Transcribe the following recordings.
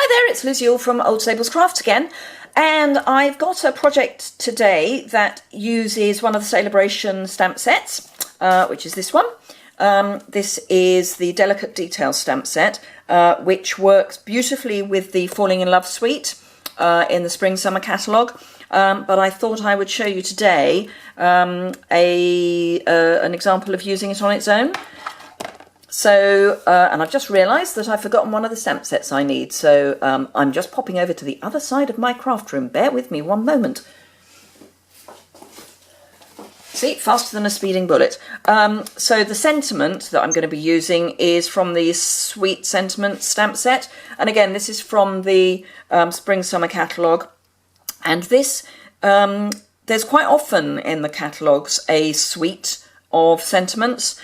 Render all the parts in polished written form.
Hi there, it's Liz Yule from Old Stables Crafts again, and I've got a project today that uses one of the Celebration stamp sets, which is this one. This is the Delicate Details stamp set, which works beautifully with the Falling in Love suite in the Spring Summer catalogue. But I thought I would show you today an example of using it on its own. So, and I've just realised that I've forgotten one of the stamp sets I need, so I'm just popping over to the other side of my craft room. Bear with me one moment. See, faster than a speeding bullet. So the sentiment that I'm going to be using is from the Sweet Sentiment stamp set. And again, this is from the Spring Summer catalogue. And this, there's quite often in the catalogues a suite of sentiments.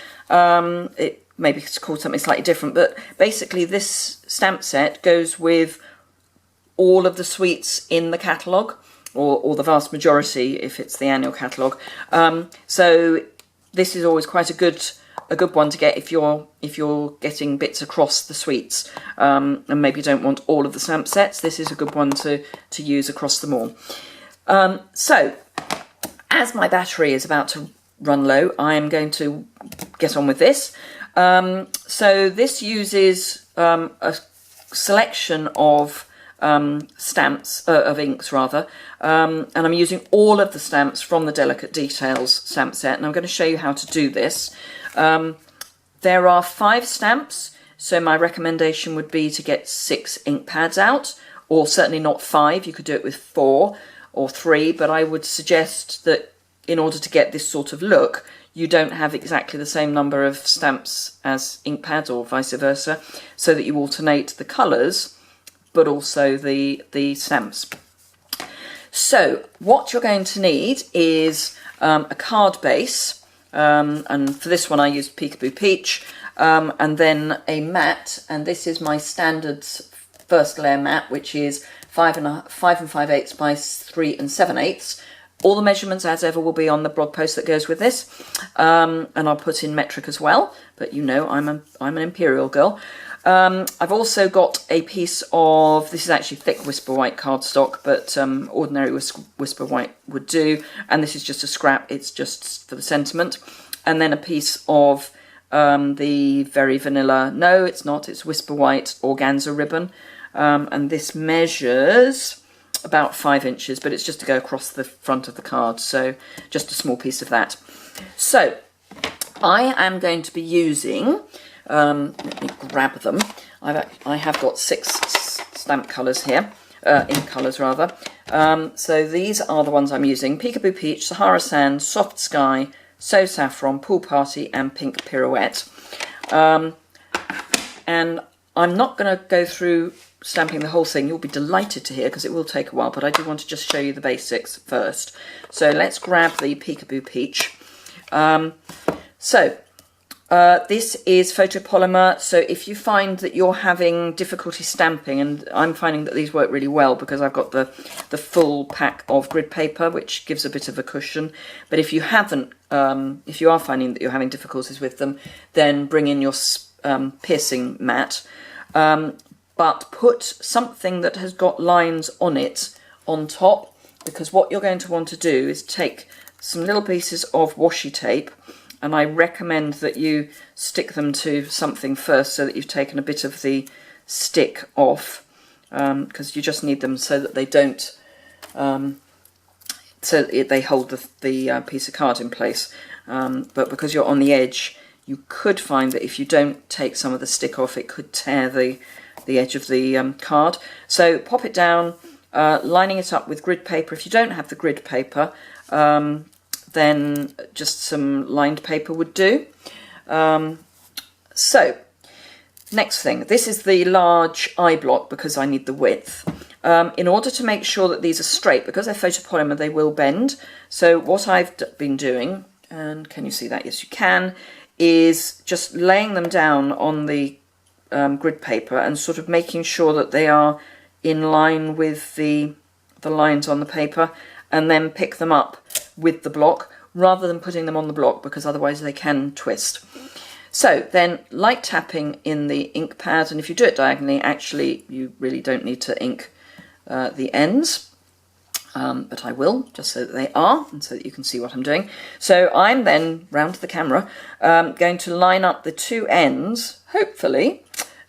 Maybe it's called something slightly different, but basically this stamp set goes with all of the suites in the catalogue, or the vast majority if it's the annual catalogue. So this is always quite a good one to get if you're getting bits across the suites, and maybe you don't want all of the stamp sets. This is a good one to use across them all. So as my battery is about to run low, I am going to get on with this. So this uses a selection of stamps, of inks rather, and I'm using all of the stamps from the Delicate Details stamp set, and I'm going to show you how to do this. There are 5 stamps, so my recommendation would be to get 6 ink pads out, or certainly not 5. You could do it with 4 or 3, but I would suggest that in order to get this sort of look, you don't have exactly the same number of stamps as ink pads, or vice versa, so that you alternate the colours but also the stamps. So what you're going to need is a card base, and for this one I used Peekaboo Peach, and then a mat, and this is my standard first layer mat, which is 5 5/8 by 3 7/8. All the measurements, as ever, will be on the blog post that goes with this, and I'll put in metric as well, but you know I'm an imperial girl. I've also got a piece of, this is actually thick Whisper White cardstock, but ordinary Whisper White would do, and this is just a scrap, it's just for the sentiment. And then a piece of the very vanilla, no it's not, it's Whisper White organza ribbon, and this measures about 5 inches, but it's just to go across the front of the card, so just a small piece of that. So I am going to be using, let me grab them, I have got 6 stamp colours here, ink colours rather. So these are the ones I'm using: Peekaboo Peach, Sahara Sand, Soft Sky, So Saffron, Pool Party and Pink Pirouette. And I'm not going to go through stamping the whole thing. You'll be delighted to hear, because it will take a while, but I do want to just show you the basics first. So let's grab the Peekaboo Peach. This is photopolymer, so if you find that you're having difficulty stamping, and I'm finding that these work really well because I've got the full pack of grid paper, which gives a bit of a cushion, but if you haven't, if you are finding that you're having difficulties with them, then bring in your piercing mat. But put something that has got lines on it on top, because what you're going to want to do is take some little pieces of washi tape, and I recommend that you stick them to something first so that you've taken a bit of the stick off, because you just need them so that they don't, so they hold the piece of card in place. But because you're on the edge, you could find that if you don't take some of the stick off, it could tear the edge of the card. So pop it down, lining it up with grid paper. If you don't have the grid paper, then just some lined paper would do. So next thing, this is the large eye block because I need the width. In order to make sure that these are straight, because they're photopolymer, they will bend. So what I've been doing, and can you see that? Yes, you can, is just laying them down on the grid paper and sort of making sure that they are in line with the lines on the paper, and then pick them up with the block rather than putting them on the block, because otherwise they can twist. So then light tapping in the ink pad, and if you do it diagonally, actually you really don't need to ink the ends. But I will, just so that they are, and so that you can see what I'm doing. So I'm then, round to the camera, going to line up the two ends, hopefully,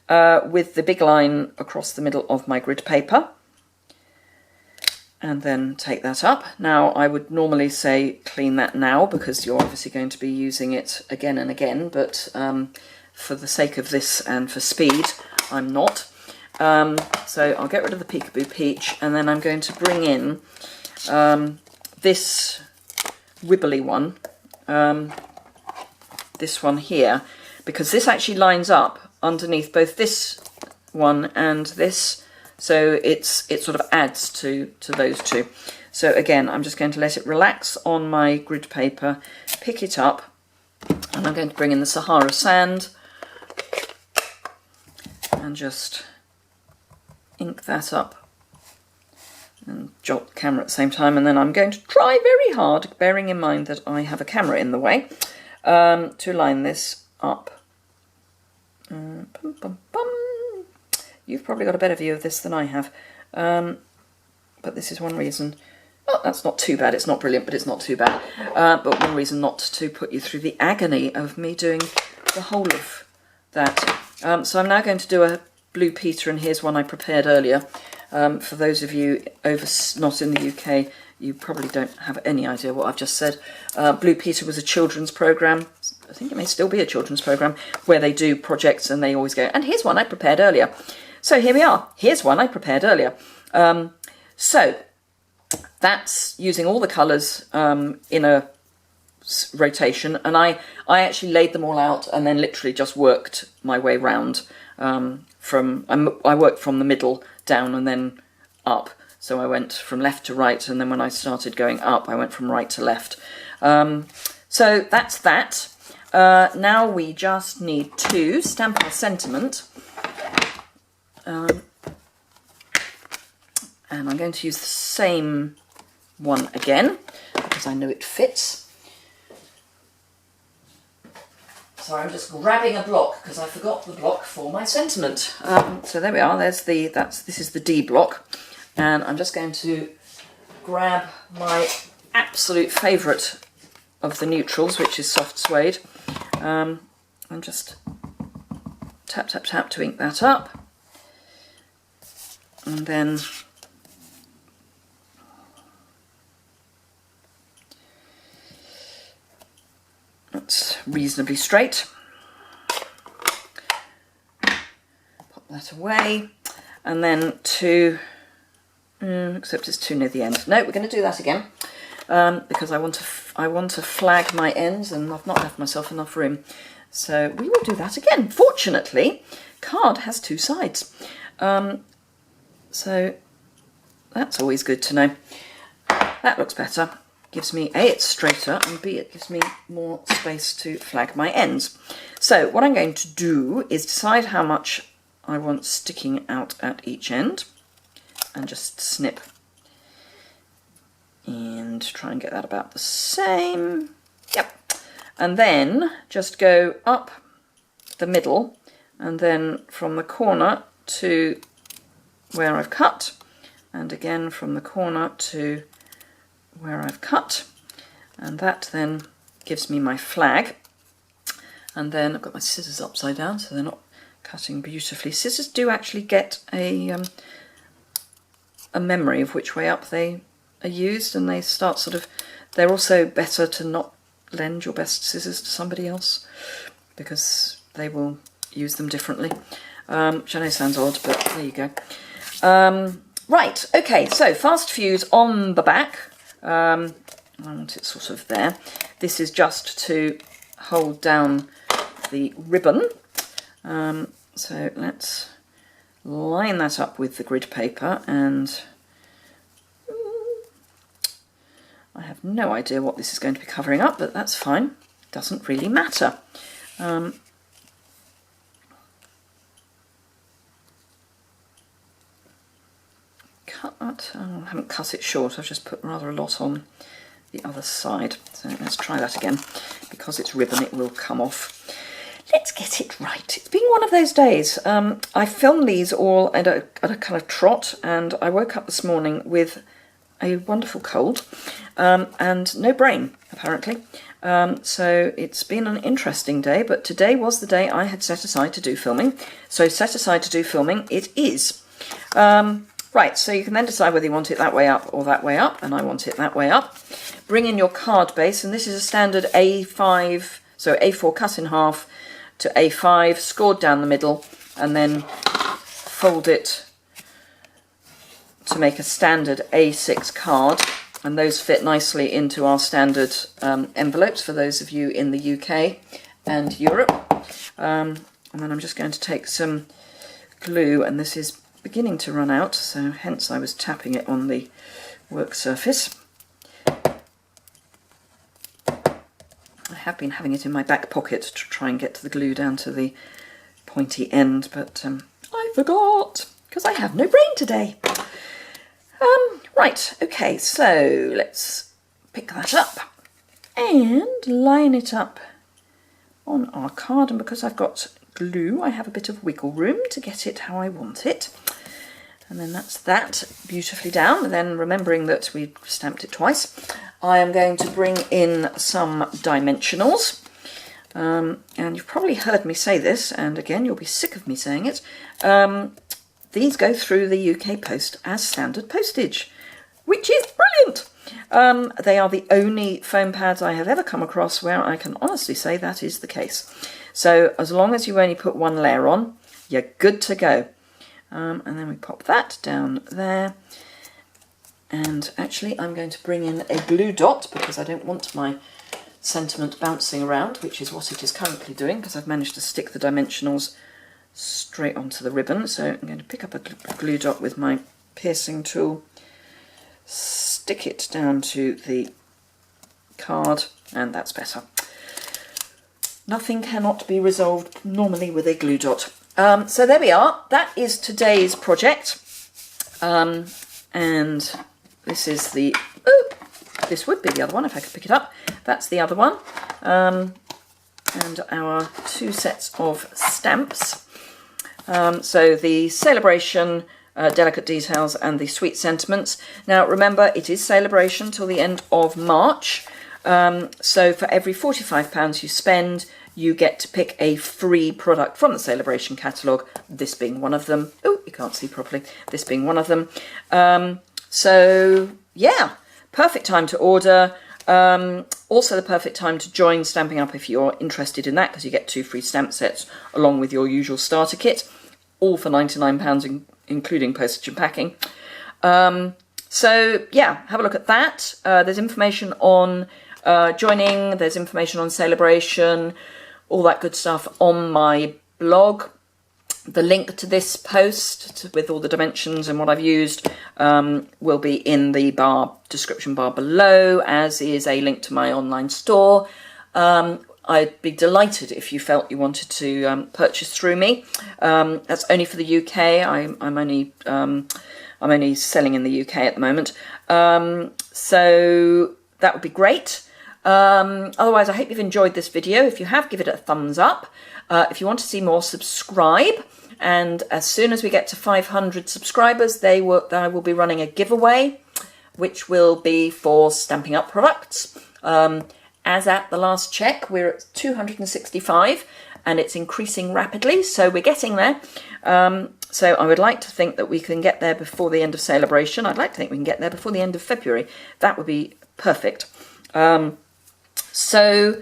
with the big line across the middle of my grid paper. And then take that up. Now, I would normally say clean that now, because you're obviously going to be using it again and again, but for the sake of this and for speed, I'm not. So I'll get rid of the Peekaboo Peach, and then I'm going to bring in this wibbly one, this one here, because this actually lines up underneath both this one and this, so it sort of adds to those two. So again, I'm just going to let it relax on my grid paper, pick it up, and I'm going to bring in the Sahara Sand and just ink that up and jot the camera at the same time. And then I'm going to try very hard, bearing in mind that I have a camera in the way, to line this up. Bum, bum, bum. You've probably got a better view of this than I have, but this is one reason. Oh, that's not too bad. It's not brilliant, but it's not too bad. But one reason not to put you through the agony of me doing the whole of that. So I'm now going to do a Blue Peter, and here's one I prepared earlier. For those of you not in the UK, you probably don't have any idea what I've just said. Blue Peter was a children's programme. I think it may still be a children's programme, where they do projects and they always go, and here's one I prepared earlier. So here we are. Here's one I prepared earlier. So that's using all the colours in a rotation, and I actually laid them all out and then literally just worked my way round. I worked from the middle down and then up. So I went from left to right, and then when I started going up, I went from right to left. So that's that. Now we just need to stamp our sentiment. And I'm going to use the same one again, because I know it fits. So I'm just grabbing a block, because I forgot the block for my sentiment. So there we are. This is the D block, and I'm just going to grab my absolute favourite of the neutrals, which is soft suede, and just tap tap tap to ink that up, and then that's reasonably straight. Pop that away, and then except it's too near the end. No, we're going to do that again, because I want to flag my ends, and I've not left myself enough room. So we will do that again. Fortunately, card has two sides, so that's always good to know. That looks better. Gives me A, it's straighter, and B, it gives me more space to flag my ends. So what I'm going to do is decide how much I want sticking out at each end, and just snip and try and get that about the same. Yep. And then just go up the middle, and then from the corner to where I've cut, and again from the corner to where I've cut, and that then gives me my flag. And then I've got my scissors upside down, so they're not cutting beautifully. Scissors do actually get a memory of which way up they are used, and they start sort of, they're also better to not lend your best scissors to somebody else, because they will use them differently, which I know sounds odd, but there you go. Right, okay, so fast fuse on the back. I want it sort of there. This is just to hold down the ribbon. So let's line that up with the grid paper, and I have no idea what this is going to be covering up, but that's fine. Doesn't really matter. Cut that. Oh, I haven't cut it short. I've just put rather a lot on the other side. So let's try that again. Because it's ribbon, it will come off. let's get it right. It's been one of those days. I filmed these all at a kind of trot, and I woke up this morning with a wonderful cold and no brain, apparently. So it's been an interesting day, but today was the day I had set aside to do filming. So set aside to do filming it is. Right, so you can then decide whether you want it that way up or that way up, and I want it that way up. Bring in your card base, and this is a standard A5, so A4 cut in half to A5, scored down the middle, and then fold it to make a standard A6 card. And those fit nicely into our standard envelopes for those of you in the UK and Europe. And then I'm just going to take some glue, and this is beginning to run out, so hence I was tapping it on the work surface. I have been having it in my back pocket to try and get the glue down to the pointy end, but I forgot, because I have no brain today. Right, okay, so let's pick that up and line it up on our card, and because I've got glue, I have a bit of wiggle room to get it how I want it. And then that's that beautifully down. And then remembering that we stamped it twice, I am going to bring in some dimensionals. And you've probably heard me say this, and again, you'll be sick of me saying it. These go through the UK post as standard postage, which is brilliant. They are the only foam pads I have ever come across where I can honestly say that is the case. So as long as you only put one layer on, you're good to go. And then we pop that down there. And actually I'm going to bring in a glue dot because I don't want my sentiment bouncing around, which is what it is currently doing, because I've managed to stick the dimensionals straight onto the ribbon. So I'm going to pick up a glue dot with my piercing tool, stick it down to the card, and that's better. Nothing cannot be resolved normally with a glue dot. So there we are. That is today's project. And this is the, this would be the other one if I could pick it up. That's the other one. And our two sets of stamps. So the Celebration, Delicate Details, and the Sweet Sentiments. Now remember, it is Celebration till the end of March. So for every £45 you spend, you get to pick a free product from the Celebration catalogue, this being one of them. Oh, you can't see properly. This being one of them. So yeah, perfect time to order. Also the perfect time to join Stampin' Up if you're interested in that, because you get 2 free stamp sets along with your usual starter kit, all for £99, including postage and packing. So yeah, have a look at that. There's information on joining, there's information on Celebration, all that good stuff on my blog. The link to this post with all the dimensions and what I've used will be in the description bar below, as is a link to my online store. I'd be delighted if you felt you wanted to purchase through me. That's only for the UK. I'm only selling in the UK at the moment. So that would be great. Otherwise, I hope you've enjoyed this video. If you have, give it a thumbs up. If you want to see more, subscribe. And as soon as we get to 500 subscribers, I will be running a giveaway, which will be for Stampin' Up products. As at the last check, we're at 265 and it's increasing rapidly, so we're getting there. So I would like to think that we can get there before the end of Celebration. I'd like to think we can get there before the end of February. That would be perfect. So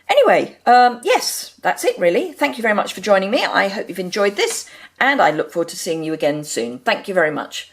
anyway, yes, that's it really. Thank you very much for joining me. I hope you've enjoyed this, and I look forward to seeing you again soon. Thank you very much.